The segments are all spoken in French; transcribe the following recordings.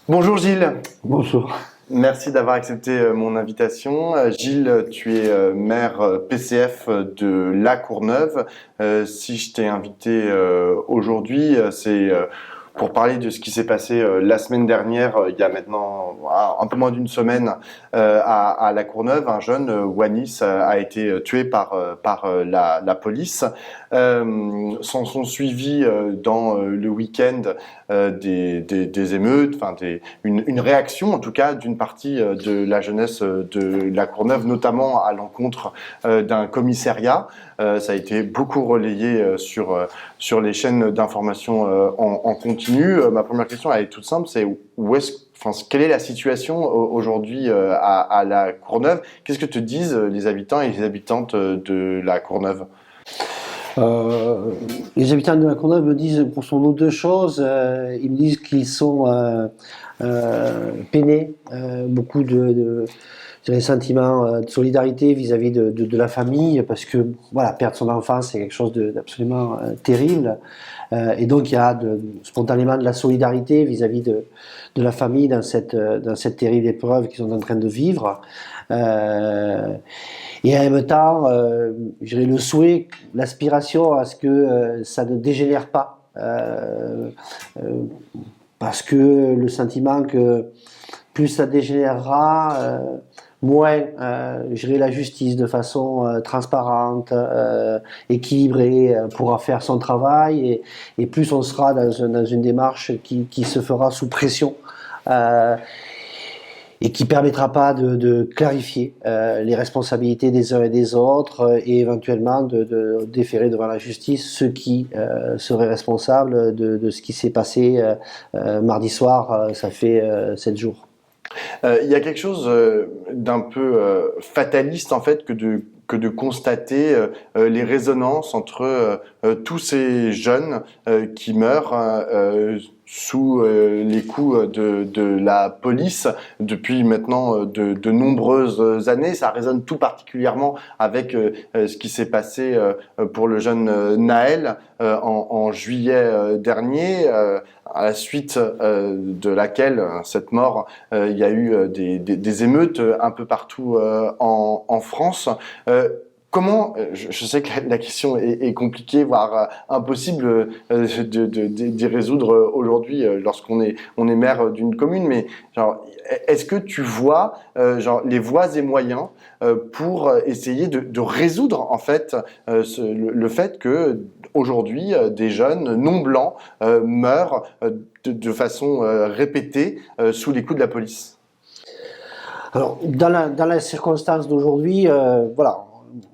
Bonjour Gilles, Bonjour. merci d'avoir accepté mon invitation. Gilles, tu es maire PCF de La Courneuve. Si je t'ai invité aujourd'hui, c'est pour parler de ce qui s'est passé la semaine dernière, il y a maintenant un peu moins d'une semaine, à La Courneuve. Un jeune, Wanis, a été tué par la police. S'en sont suivis dans le week-end des émeutes, enfin une réaction en tout cas d'une partie de la jeunesse de La Courneuve, notamment à l'encontre d'un commissariat. Ça a été beaucoup relayé sur les chaînes d'information en continu. Ma première question, elle est toute simple, c'est quelle est la situation aujourd'hui à La Courneuve? Qu'est-ce que te disent les habitants et les habitantes de La Courneuve? Les habitants de La Courneuve me disent grosso modo deux choses. Ils me disent qu'ils sont peinés, beaucoup je dirais, sentiments de solidarité vis-à-vis de la famille, parce que voilà, perdre son enfant, c'est quelque chose d'absolument terrible. Et donc il y a spontanément de la solidarité vis-à-vis de la famille dans cette terrible épreuve qu'ils sont en train de vivre. Et en même temps, j'ai le souhait, l'aspiration à ce que ça ne dégénère pas. Parce que le sentiment que plus ça dégénérera, moins gérer la justice de façon transparente, équilibrée, pourra faire son travail, et plus on sera dans une démarche qui se fera sous pression. Et qui permettra pas de clarifier les responsabilités des uns et des autres, et éventuellement de déférer devant la justice ceux qui seraient responsables de ce qui s'est passé mardi soir, ça fait 7 jours. Il y a quelque chose d'un peu fataliste en fait que de constater les résonances entre tous ces jeunes qui meurent sous les coups de la police depuis maintenant de nombreuses années. Ça résonne tout particulièrement avec ce qui s'est passé pour le jeune Naël en juillet dernier, à la suite de laquelle, cette mort, il y a eu des émeutes un peu partout en France. Comment, je sais que la question est compliquée, voire impossible d'y résoudre aujourd'hui lorsqu'on est maire d'une commune, mais genre, est-ce que tu vois genre, les voies et moyens pour essayer de résoudre en fait le fait que aujourd'hui des jeunes non blancs meurent de façon répétée sous les coups de la police? Alors, dans la circonstance d'aujourd'hui, voilà,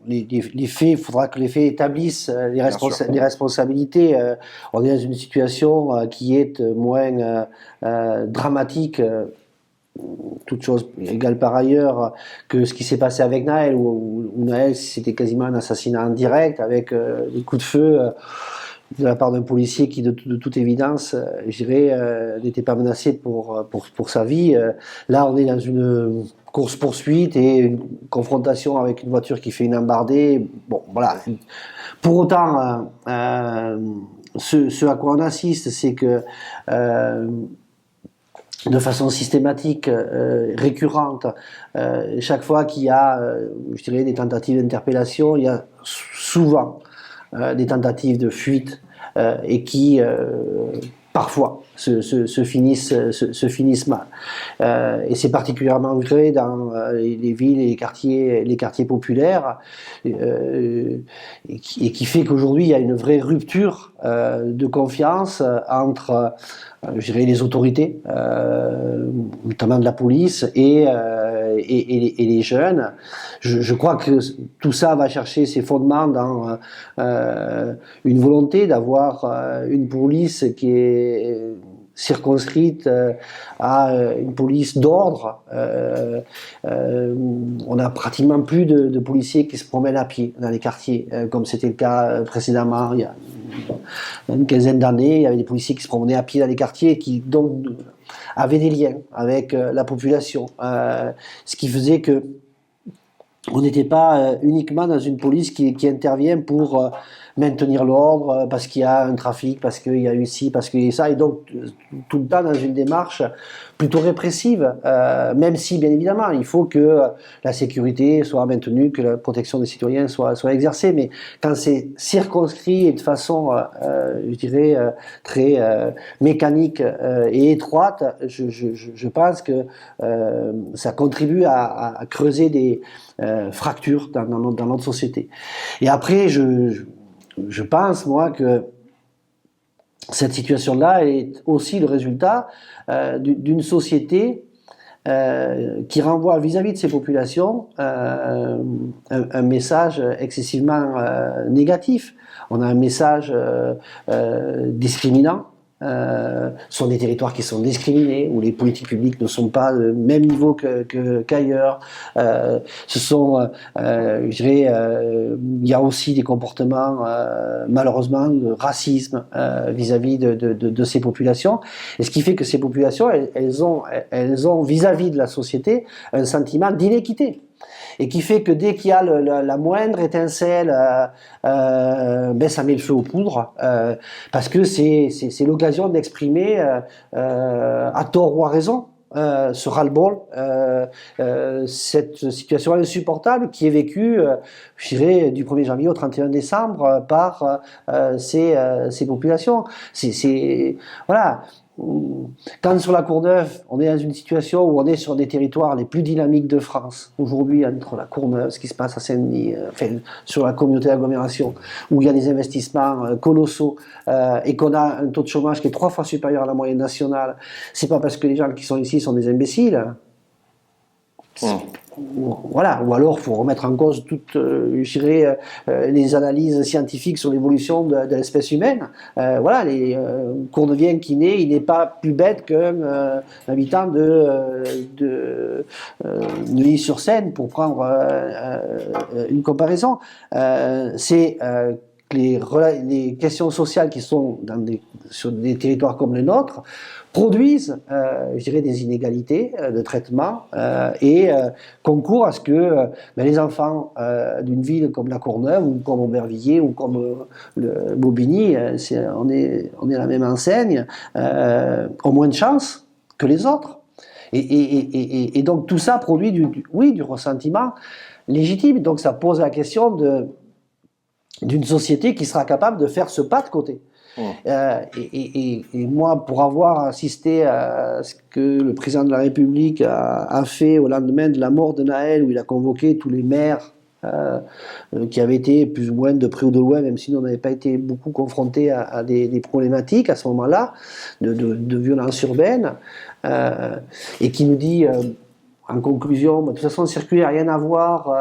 les faits, il faudra que les faits établissent les responsabilités. On est dans une situation qui est moins dramatique, toute chose égale par ailleurs, que ce qui s'est passé avec Naël, où Naël, c'était quasiment un assassinat en direct, avec des coups de feu de la part d'un policier qui, de toute évidence, je dirais, n'était pas menacé pour sa vie. Là, on est dans une course-poursuite et une confrontation avec une voiture qui fait une embardée. Bon, voilà. Pour autant, ce à quoi on assiste, c'est que de façon systématique, récurrente, chaque fois qu'il y a, je dirais, des tentatives d'interpellation, il y a souvent des tentatives de fuite et qui parfois se finissent mal. Et c'est particulièrement vrai dans les villes et les quartiers populaires, et qui fait qu'aujourd'hui il y a une vraie rupture de confiance entre je dirais les autorités, notamment de la police, et les jeunes. Je crois que tout ça va chercher ses fondements dans une volonté d'avoir une police qui est circonscrite à une police d'ordre. On a pratiquement plus de policiers qui se promènent à pied dans les quartiers, comme c'était le cas précédemment. Il y a une quinzaine d'années, il y avait des policiers qui se promenaient à pied dans les quartiers et qui donc avaient des liens avec la population, ce qui faisait que on n'était pas uniquement dans une police qui intervient pour maintenir l'ordre, parce qu'il y a un trafic, parce qu'il y a eu ci, parce qu'il y a ça, et donc tout le temps dans une démarche plutôt répressive, même si bien évidemment il faut que la sécurité soit maintenue, que la protection des citoyens soit exercée, mais quand c'est circonscrit et de façon, je dirais, très mécanique et étroite, je pense que ça contribue à creuser des fractures dans notre société. Et après, je pense, moi, que cette situation-là est aussi le résultat d'une société qui renvoie vis-à-vis de ses populations un message excessivement négatif. On a un message discriminant. Ce sont des territoires qui sont discriminés, où les politiques publiques ne sont pas au même niveau qu'ailleurs. Ce sont, je dirais, il y a aussi des comportements, malheureusement, de racisme vis-à-vis de ces populations. Et ce qui fait que ces populations, elles ont vis-à-vis de la société un sentiment d'inéquité. Et qui fait que dès qu'il y a la moindre étincelle, ben ça met le feu aux poudres, parce que c'est l'occasion d'exprimer, à tort ou à raison, ce ras-le-bol, cette situation insupportable qui est vécue, je dirais, du 1er janvier au 31 décembre par ces populations. Voilà. Quand sur la Courneuve, on est dans une situation où on est sur des territoires les plus dynamiques de France, aujourd'hui entre la Courneuve, ce qui se passe à Saint-Denis, enfin, sur la communauté d'agglomération, où il y a des investissements colossaux et qu'on a un taux de chômage qui est 3 fois supérieur à la moyenne nationale, c'est pas parce que les gens qui sont ici sont des imbéciles. Voilà, ou alors il faut remettre en cause toutes je dirais, les analyses scientifiques sur l'évolution de l'espèce humaine. Voilà, les Cournevien qui naît, il n'est pas plus bête qu'un habitant de Neuilly-sur-Seine, pour prendre une comparaison. C'est les questions sociales qui sont sur des territoires comme le nôtre produisent, je dirais, des inégalités de traitement et concourent à ce que les enfants d'une ville comme la Courneuve ou comme Aubervilliers ou comme le Bobigny, on est la même enseigne, ont moins de chance que les autres. Et donc tout ça produit du ressentiment légitime. Donc ça pose la question d'une société qui sera capable de faire ce pas de côté. Et moi, pour avoir assisté à ce que le président de la République a fait au lendemain de la mort de Naël, où il a convoqué tous les maires qui avaient été plus ou moins de près ou de loin, même si nous n'avait pas été beaucoup confrontés à des problématiques à ce moment-là, de violence urbaine, et qui nous dit... en conclusion, de toute façon, le circuit n'a rien à voir.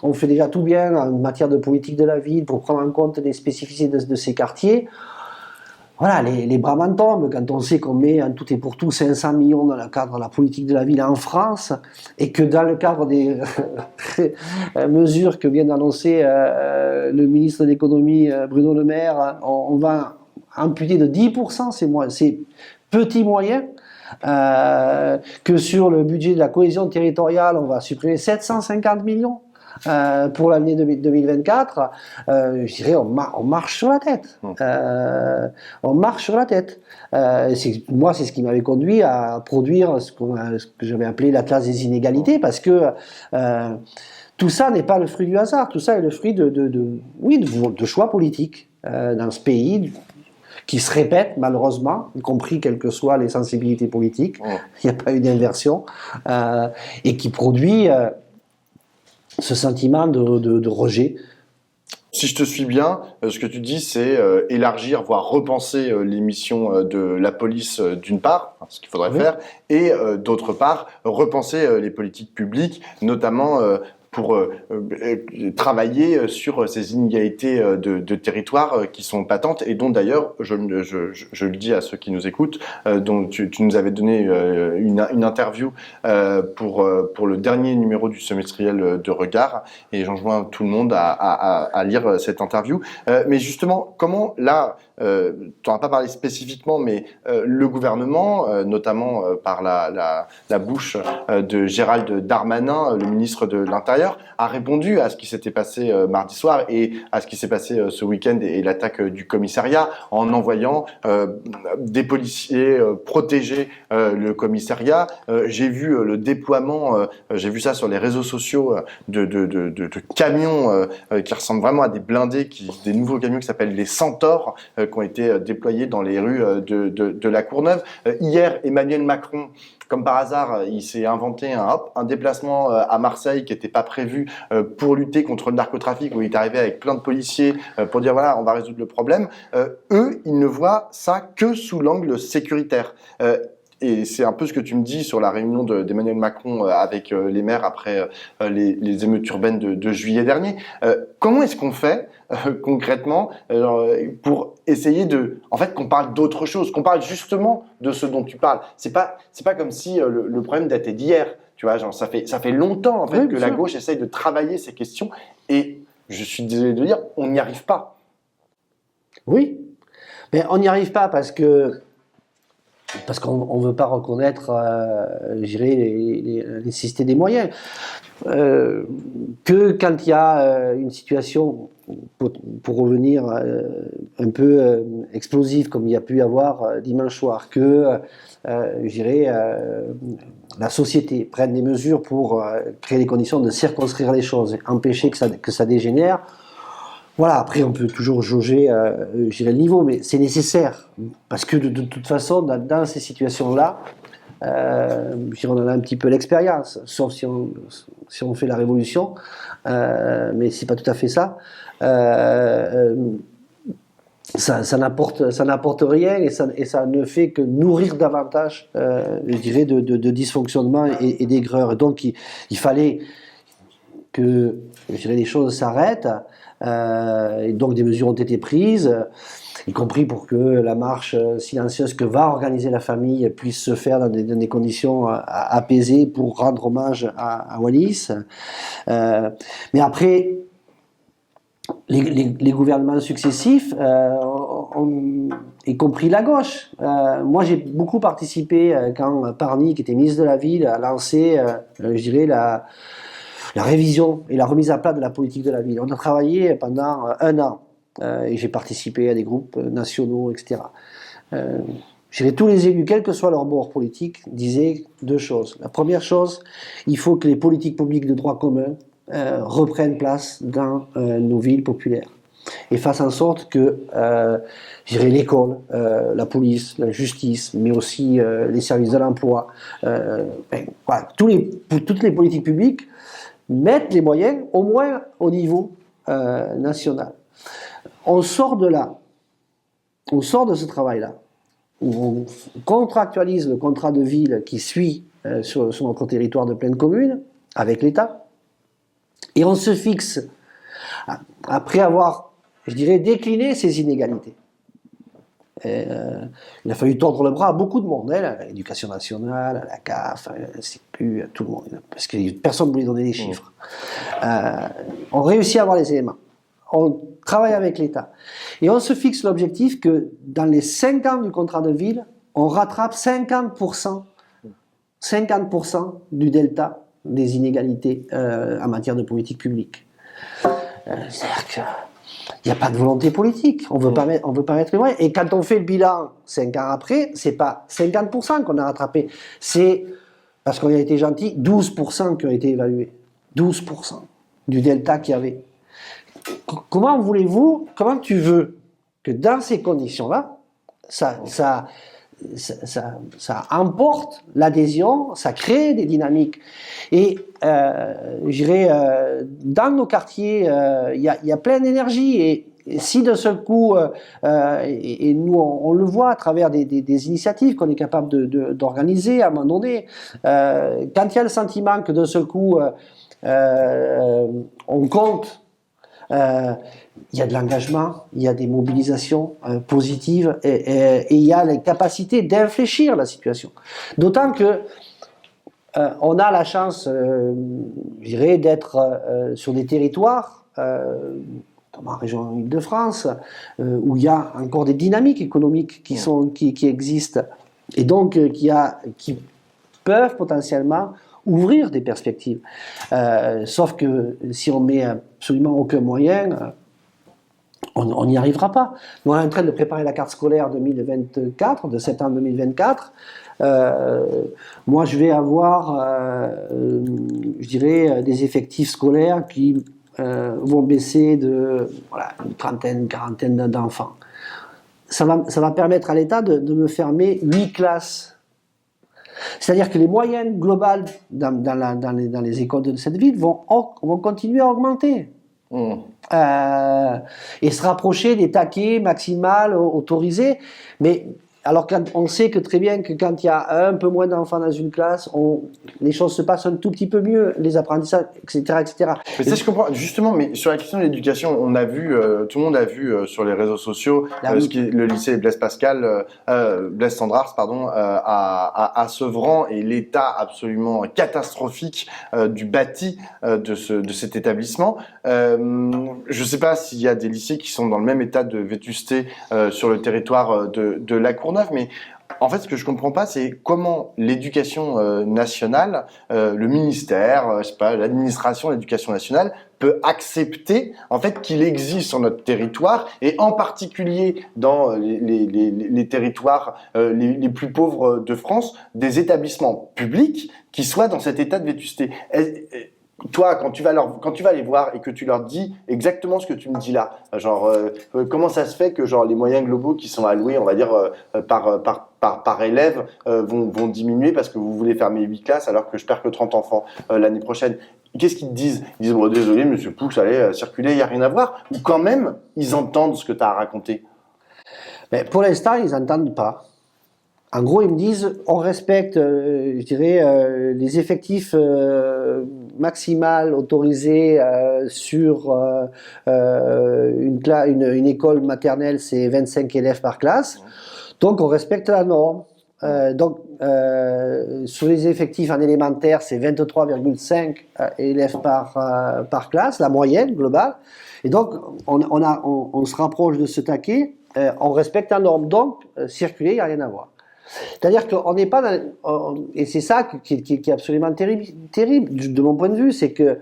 On fait déjà tout bien en matière de politique de la ville pour prendre en compte les spécificités de ces quartiers. Voilà, les bras m'en tombent quand on sait qu'on met en tout et pour tout 500 millions dans le cadre de la politique de la ville en France et que dans le cadre des mesures que vient d'annoncer le ministre de l'économie Bruno Le Maire, on va amputer de 10% ces petits moyens. Que sur le budget de la cohésion territoriale, on va supprimer 750 millions pour l'année 2024, je dirais on marche sur la tête. On marche sur la tête. Moi, c'est ce qui m'avait conduit à produire ce que j'avais appelé l'Atlas des inégalités, parce que tout ça n'est pas le fruit du hasard, tout ça est le fruit de choix politiques dans ce pays, qui se répètent malheureusement, y compris quelles que soient les sensibilités politiques, il n'y a pas eu d'inversion, et qui produit ce sentiment de rejet. Si je te suis bien, ce que tu dis, c'est élargir, voire repenser les missions de la police d'une part, ce qu'il faudrait faire, et d'autre part, repenser les politiques publiques, notamment pour travailler sur ces inégalités de territoire qui sont patentes et dont d'ailleurs, je le dis à ceux qui nous écoutent, dont tu nous avais donné une interview pour le dernier numéro du semestriel de Regard, et j'enjoins tout le monde à lire cette interview. Mais justement, comment là, tu n'en as pas parlé spécifiquement, mais le gouvernement, notamment par la bouche de Gérald Darmanin, le ministre de l'Intérieur, l'Intérieur a répondu à ce qui s'était passé mardi soir et à ce qui s'est passé ce week-end et l'attaque du commissariat en envoyant des policiers protéger le commissariat. J'ai vu le déploiement, j'ai vu ça sur les réseaux sociaux de camions qui ressemblent vraiment à des blindés, des nouveaux camions qui s'appellent les Centaures, qui ont été déployés dans les rues de la Courneuve. Hier, Emmanuel Macron, comme par hasard, il s'est inventé un déplacement à Marseille qui n'était pas prévu pour lutter contre le narcotrafic, où il est arrivé avec plein de policiers pour dire voilà, on va résoudre le problème. Eux, ils ne voient ça que sous l'angle sécuritaire. Et c'est un peu ce que tu me dis sur la réunion d'Emmanuel Macron avec les maires après les émeutes urbaines de juillet dernier. Comment est-ce qu'on fait concrètement pour essayer en fait, qu'on parle d'autre chose, qu'on parle justement de ce dont tu parles. C'est pas comme si le problème datait d'hier. Tu vois, genre ça fait longtemps en fait que la gauche essaye de travailler ces questions et je suis désolé de dire, on n'y arrive pas. Oui, mais on n'y arrive pas parce qu'on ne veut pas reconnaître, je dirais, les nécessités des moyens. Que quand il y a une situation, pour revenir un peu explosive, comme il y a pu y avoir dimanche soir, que je dirais, la société prenne des mesures pour créer les conditions de circonscrire les choses, empêcher que ça dégénère. Voilà, après on peut toujours jauger je dirais, le niveau, mais c'est nécessaire, parce que de toute façon, dans ces situations-là, on en a un petit peu l'expérience, sauf si on fait la révolution, mais c'est pas tout à fait ça. Ça n'apporte rien et ça ne fait que nourrir davantage, je dirais, de dysfonctionnement et d'aigreur. Donc il fallait que, je dirais, les choses s'arrêtent. Et donc des mesures ont été prises, y compris pour que la marche silencieuse que va organiser la famille puisse se faire dans des conditions apaisées pour rendre hommage à Wallis. Mais après, les gouvernements successifs, y compris la gauche. Moi, j'ai beaucoup participé quand Parny, qui était ministre de la Ville, a lancé, je dirais, la révision et la remise à plat de la politique de la ville. On a travaillé pendant 1 an et j'ai participé à des groupes nationaux, etc. Je dirais, tous les élus, quel que soit leur bord politique, disaient 2 choses. La première chose, il faut que les politiques publiques de droit commun reprennent place dans nos villes populaires et fassent en sorte que je dirais, l'école, la police, la justice, mais aussi les services de l'emploi, voilà, toutes les politiques publiques mettre les moyens au moins au niveau national. On sort de là, on sort de ce travail-là, où on contractualise le contrat de ville qui suit sur notre territoire de pleine commune avec l'État, et on se fixe, après avoir, je dirais, décliné ces inégalités. Il a fallu tordre le bras à beaucoup de monde, à l'Éducation nationale, à la CAF, à la Sécu, à tout le monde, parce que personne ne voulait donner les chiffres. On réussit à avoir les éléments. On travaille avec l'État. Et on se fixe l'objectif que dans les 5 ans du contrat de ville, on rattrape 50% du delta des inégalités en matière de politique publique. C'est-à-dire que il n'y a pas de volonté politique, on veut pas mettre les moyens. Et quand on fait le bilan 5 ans après, c'est pas 50% qu'on a rattrapé, c'est, parce qu'on a été gentil, 12% qui ont été évalués. 12% du delta qu'il y avait. Comment tu veux que dans ces conditions-là, ça emporte l'adhésion, ça crée des dynamiques. Et je dirais, dans nos quartiers, il y a plein d'énergie. Et si de ce coup, et nous on le voit à travers des initiatives qu'on est capable d'organiser à un moment donné, quand il y a le sentiment que de ce coup, on compte, il y a de l'engagement, il y a des mobilisations positives et il y a la capacité d'infléchir la situation. D'autant que on a la chance, je dirais, d'être sur des territoires, comme en région Île-de-France, où il y a encore des dynamiques économiques qui existent et donc qui peuvent potentiellement ouvrir des perspectives. Sauf que si on met absolument aucun moyen, on n'y arrivera pas. Nous, on est en train de préparer la carte scolaire 2024, de septembre 2024. Moi, je vais avoir, je dirais, des effectifs scolaires qui vont baisser de une trentaine, une quarantaine d'enfants. Ça va permettre à l'État de me fermer 8 classes. C'est-à-dire que les moyennes globales dans les écoles de cette ville vont continuer à augmenter. Et se rapprocher des taquets maximales autorisés. Mais alors on sait que très bien que quand il y a un peu moins d'enfants dans une classe, les choses se passent un tout petit peu mieux, les apprentissages, etc., etc. Mais ça, je comprends. Justement, mais sur la question de l'éducation, on a vu, tout le monde a vu sur les réseaux sociaux le lycée Blaise Cendrars, pardon, à Sevran, et l'état absolument catastrophique du bâti de cet établissement. Je ne sais pas s'il y a des lycées qui sont dans le même état de vétusté sur le territoire de La Courneuve, mais en fait, ce que je comprends pas, c'est comment l'éducation nationale, le ministère, je sais pas, l'administration de l'éducation nationale peut accepter en fait qu'il existe sur notre territoire, et en particulier dans les territoires les plus pauvres de France, des établissements publics qui soient dans cet état de vétusté. Toi, quand tu vas les voir et que tu leur dis exactement ce que tu me dis là, genre comment ça se fait que genre les moyens globaux qui sont alloués, on va dire par élève, vont diminuer parce que vous voulez fermer 8 classes alors que je perds que 30 enfants l'année prochaine. Qu'est-ce qu'ils te disent? Ils disent bon, désolé monsieur Poux, allez circuler, il y a rien à voir, ou quand même ils entendent ce que tu as raconté? Mais pour l'instant, ils n'entendent pas. En gros, ils me disent, on respecte, je dirais, les effectifs maximales autorisés sur une école maternelle, c'est 25 élèves par classe. Donc, on respecte la norme. Sur les effectifs en élémentaire, c'est 23,5 élèves par classe, la moyenne globale. Et donc, on se rapproche de ce taquet, on respecte la norme. Donc, circuler, il n'y a rien à voir. C'est-à-dire qu'on n'est pas et c'est ça qui est absolument terrible de mon point de vue, c'est que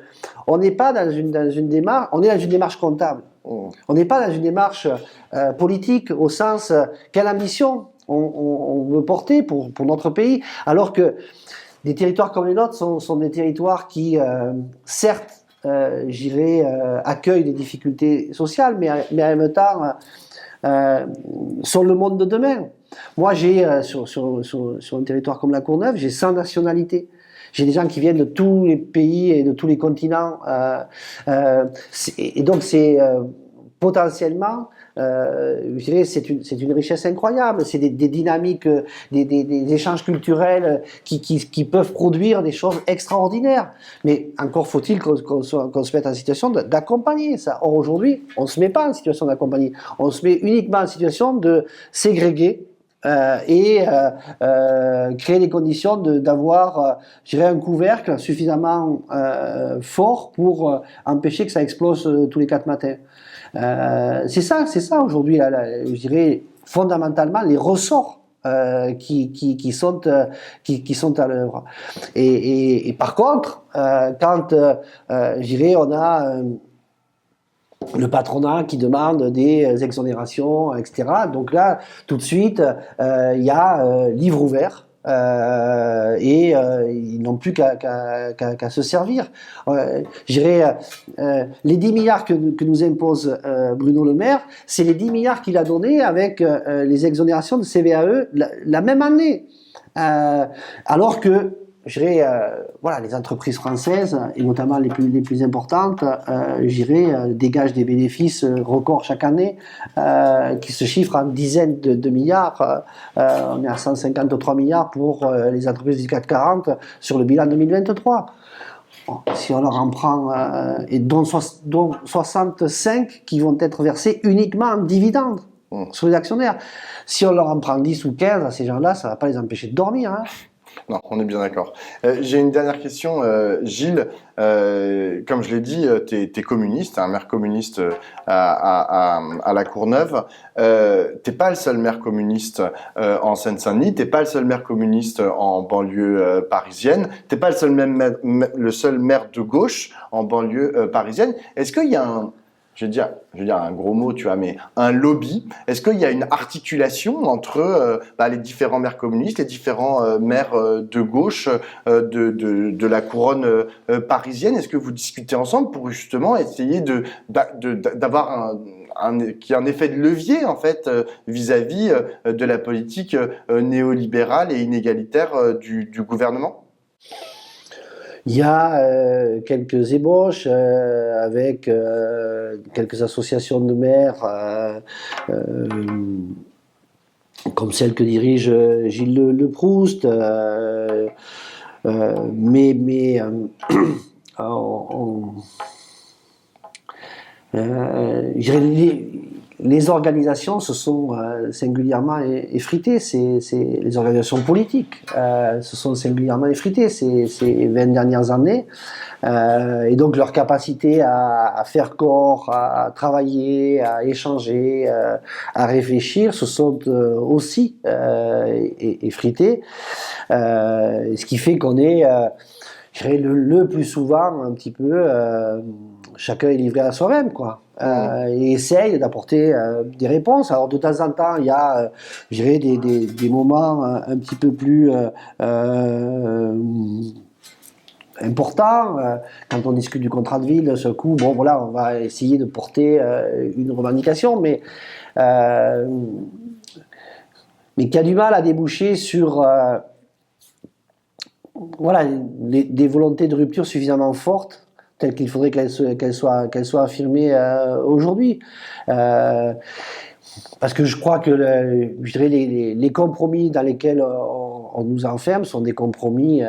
on n'est pas dans une démarche, on est dans une démarche comptable. On n'est pas dans une démarche politique au sens quelle ambition on veut porter pour notre pays, alors que des territoires comme les nôtres sont des territoires qui certes accueillent des difficultés sociales, mais en même temps sont le monde de demain. Moi, j'ai sur un territoire comme La Courneuve, j'ai 100 nationalités. J'ai des gens qui viennent de tous les pays et de tous les continents. Et donc, c'est potentiellement, je dirais, c'est une richesse incroyable. C'est des dynamiques, des échanges culturels qui peuvent produire des choses extraordinaires. Mais encore faut-il qu'on se mette en situation d'accompagner ça. Or, aujourd'hui, on ne se met pas en situation d'accompagner. On se met uniquement en situation de ségréguer et créer les conditions d'avoir, je dirais, un couvercle suffisamment fort pour empêcher que ça explose tous les 4 matins. C'est ça aujourd'hui, je dirais, fondamentalement, les ressorts qui sont à l'œuvre. Et par contre, quand, je dirais, on a le patronat qui demande des exonérations, etc. Donc là, tout de suite, il y a livre ouvert. Et ils n'ont plus qu'à se servir. Je dirais, les 10 milliards que nous impose Bruno Le Maire, c'est les 10 milliards qu'il a donnés avec les exonérations de CVAE la même année. Alors que, je dirais, voilà, les entreprises françaises, et notamment les plus importantes, dégagent des bénéfices records chaque année, qui se chiffrent en dizaines de milliards. On est à 153 milliards pour les entreprises du CAC 40 sur le bilan 2023. Bon, si on leur en prend, et dont 65 qui vont être versés uniquement en dividendes sur les actionnaires. Si on leur en prend 10 ou 15 à ces gens-là, ça ne va pas les empêcher de dormir, hein. Non, on est bien d'accord. J'ai une dernière question, Gilles. Comme je l'ai dit, t'es communiste, un maire communiste à La Courneuve. T'es pas le seul maire communiste en Seine-Saint-Denis. T'es pas le seul maire communiste en banlieue parisienne. T'es pas le seul maire de gauche en banlieue parisienne. Est-ce qu'il y a je veux dire un gros mot, tu vois, mais un lobby. Est-ce qu'il y a une articulation entre les différents maires communistes, les différents maires de gauche de la couronne parisienne? Est-ce que vous discutez ensemble pour justement essayer d'avoir qu'il y ait un effet de levier en fait vis-à-vis de la politique néolibérale et inégalitaire du gouvernement? Il y a quelques ébauches avec quelques associations de maires, comme celle que dirige Gilles Le Proust, mais je dirais les organisations se sont singulièrement effritées, les organisations politiques se sont singulièrement effritées ces 20 dernières années, et donc leur capacité à faire corps, à travailler, à échanger, à réfléchir se sont aussi effritées, ce qui fait qu'on est, je dirais, le plus souvent un petit peu chacun est livré à soi-même, quoi. Et essaye d'apporter des réponses. Alors de temps en temps, il y a, je dirais, des moments un petit peu plus importants. Quand on discute du contrat de ville, ce coup, bon voilà, on va essayer de porter une revendication, mais qui a du mal à déboucher sur voilà, des volontés de rupture suffisamment fortes, telles qu'il faudrait qu'elles soient affirmées aujourd'hui. Parce que je crois que je dirais les compromis dans lesquels on nous enferme sont des compromis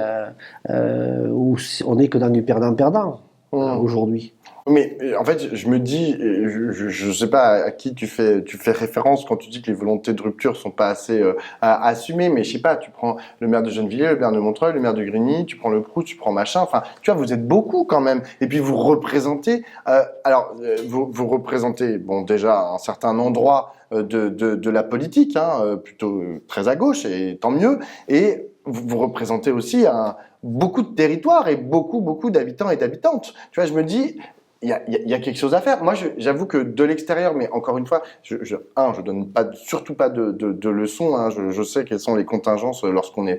où on n'est que dans du perdant-perdant aujourd'hui. Mais en fait, je me dis, je sais pas à qui tu fais référence quand tu dis que les volontés de rupture sont pas assez assumées, mais je sais pas, tu prends le maire de Gennevilliers, le maire de Montreuil, le maire de Grigny, tu prends le Crous, tu prends machin, enfin, tu vois, vous êtes beaucoup quand même, et puis vous représentez, vous représentez, bon, déjà un certain endroit de la politique, hein, plutôt très à gauche, et tant mieux, et vous représentez aussi beaucoup de territoires et beaucoup d'habitants et d'habitantes. Tu vois, je me dis, il y a quelque chose à faire. Moi, j'avoue que de l'extérieur, mais encore une fois, je donne surtout pas de leçons. Hein, je sais quelles sont les contingences lorsqu'on est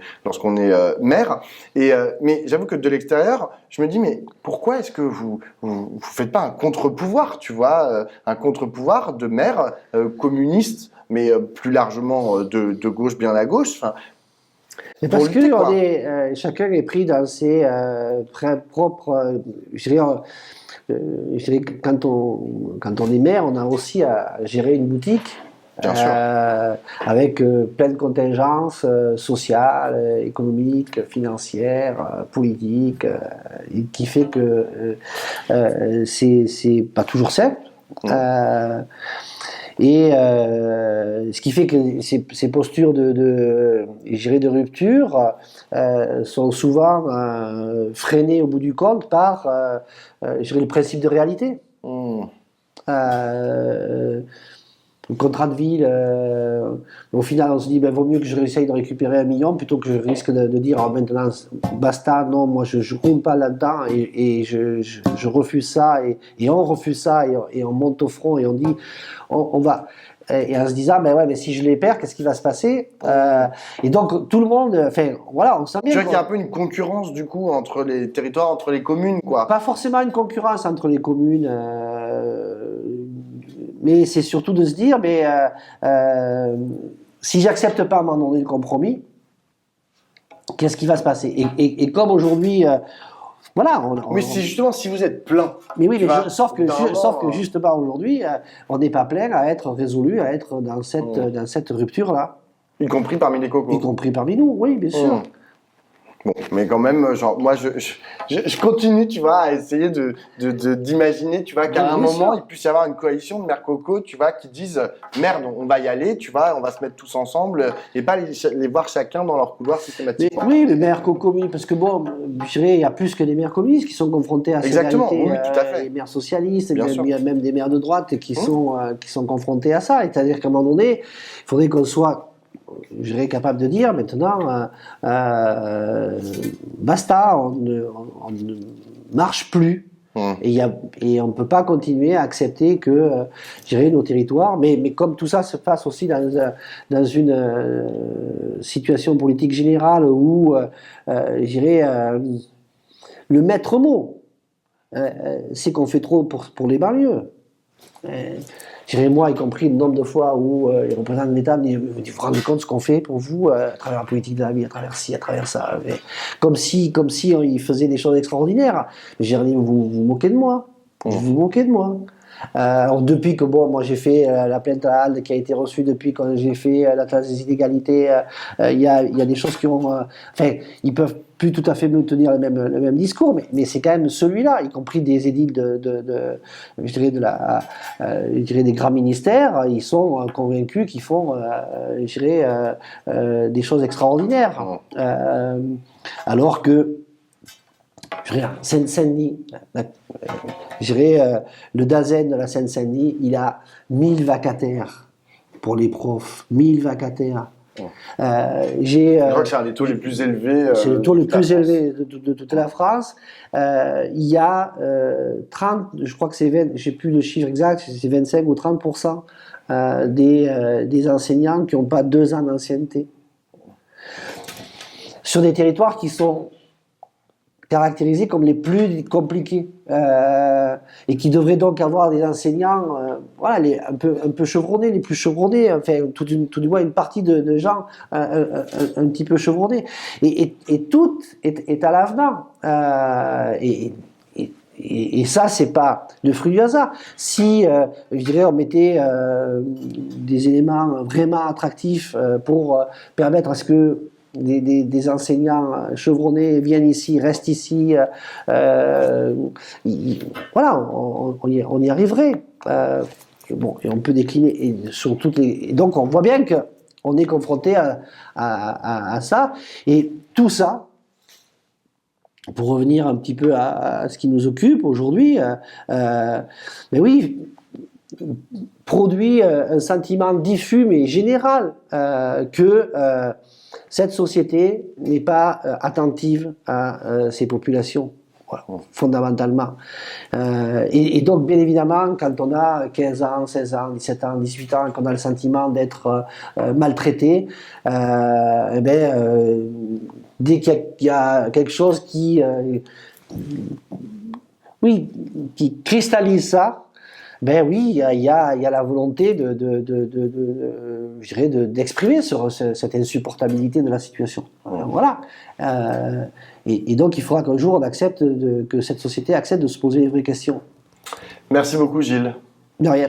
maire. Mais j'avoue que de l'extérieur, je me dis, mais pourquoi est-ce que vous faites pas un contre-pouvoir, tu vois, un contre-pouvoir de maire communiste, mais plus largement de gauche, bien à gauche. Enfin, c'est parce que chacun est pris dans ses propres, je dirais que quand on est maire, on a aussi à gérer une boutique. Bien sûr. Avec plein de contingences sociales, économiques, financières, politiques, qui fait que c'est pas toujours simple. Et ce qui fait que ces postures de rupture sont souvent freinées au bout du compte par le principe de réalité. Le contrat de ville, au final on se dit vaut mieux que je réessaye de récupérer 1 million plutôt que je risque de dire maintenant basta, non, moi je ne roule pas là-dedans et je refuse ça et on refuse ça et on monte au front et on dit on va, et en se disant mais si je les perds, qu'est-ce qui va se passer, et donc tout le monde, enfin voilà, on sent bien. Tu vois qu'il y a un peu une concurrence du coup entre les territoires, entre les communes, quoi. Pas forcément une concurrence entre les communes, mais c'est surtout de se dire si j'accepte pas à un moment donné le compromis, qu'est-ce qui va se passer, et comme aujourd'hui voilà, mais c'est justement si vous êtes plein. Mais oui, sauf que justement aujourd'hui, on n'est pas plein à être résolu, à être dans cette rupture-là. Y compris parmi les cocos. Y compris parmi nous, oui, bien sûr. Bon, mais quand même, genre, moi, je continue, tu vois, à essayer d'imaginer, tu vois, qu'à un moment, il puisse y avoir une coalition de mères coco, tu vois, qui disent, merde, on va y aller, tu vois, on va se mettre tous ensemble, et pas les voir chacun dans leur couloir systématiquement. Oui, les maires communistes, parce que bon, je dirais, il y a plus que les maires communistes qui sont confrontés à ces Exactement, réalités. oui, tout à fait. Les maires socialistes, Bien sûr. il y a même des maires de droite qui sont confrontés à ça. C'est-à-dire qu'à un moment donné, il faudrait qu'on soit, je dirais, capable de dire maintenant, basta, on ne marche plus. Et on ne peut pas continuer à accepter que, je dirais, nos territoires, mais comme tout ça se passe aussi dans une situation politique générale où, je dirais, le maître mot, c'est qu'on fait trop pour les banlieues. Je dirais, moi, y compris le nombre de fois où les représentants de l'État me disent, vous vous rendez compte de ce qu'on fait pour vous à travers la politique de la vie, à travers ci, à travers ça. Mais comme si ils faisaient des choses extraordinaires. J'ai dit, vous vous moquez de moi. Vous vous moquez de moi. Alors depuis que moi j'ai fait la plainte à Alde qui a été reçue, depuis que j'ai fait la classe des inégalités, il y a des choses qui ont, enfin, ils peuvent plus tout à fait me tenir le même discours, mais c'est quand même celui-là, y compris des édiles je dirais des grands ministères, ils sont convaincus qu'ils font, je dirais, des choses extraordinaires, alors que je dirais, Seine-Saint-Denis, je dirais, le DAZEN de la Seine-Saint-Denis, il a 1000 vacataires pour les profs, 1000 vacataires. Je crois que c'est un des taux les plus élevés. C'est le taux le plus élevé de toute la France. Il y a 30, je crois que c'est 20, je sais plus le chiffre exact, c'est 25 ou 30% des enseignants qui n'ont pas 2 ans d'ancienneté. Sur des territoires qui sont caractérisés comme les plus compliqués et qui devraient donc avoir des enseignants voilà, un peu chevronnés, les plus chevronnés, enfin tout du moins une partie de gens un petit peu chevronnés, et tout est à l'avenant, et ça, c'est pas le fruit du hasard. Si, je dirais, on mettait des éléments vraiment attractifs pour permettre à ce que des enseignants chevronnés viennent ici, restent ici, voilà, on y arriverait. Bon, et on peut décliner sur toutes les. Et donc, on voit bien qu'on est confronté à ça, et tout ça. Pour revenir un petit peu à ce qui nous occupe aujourd'hui, mais oui, produit un sentiment diffus mais général que cette société n'est pas attentive à ces populations, voilà, fondamentalement. Et donc, bien évidemment, quand on a 15 ans, 16 ans, 17 ans, 18 ans, qu'on a le sentiment d'être maltraité, dès qu'il y a quelque chose qui cristallise ça, ben oui, il y a la volonté je dirais d'exprimer sur cette insupportabilité de la situation. Voilà. Et donc il faudra qu'un jour on accepte que cette société accepte de se poser les vraies questions. Merci beaucoup, Gilles. De rien.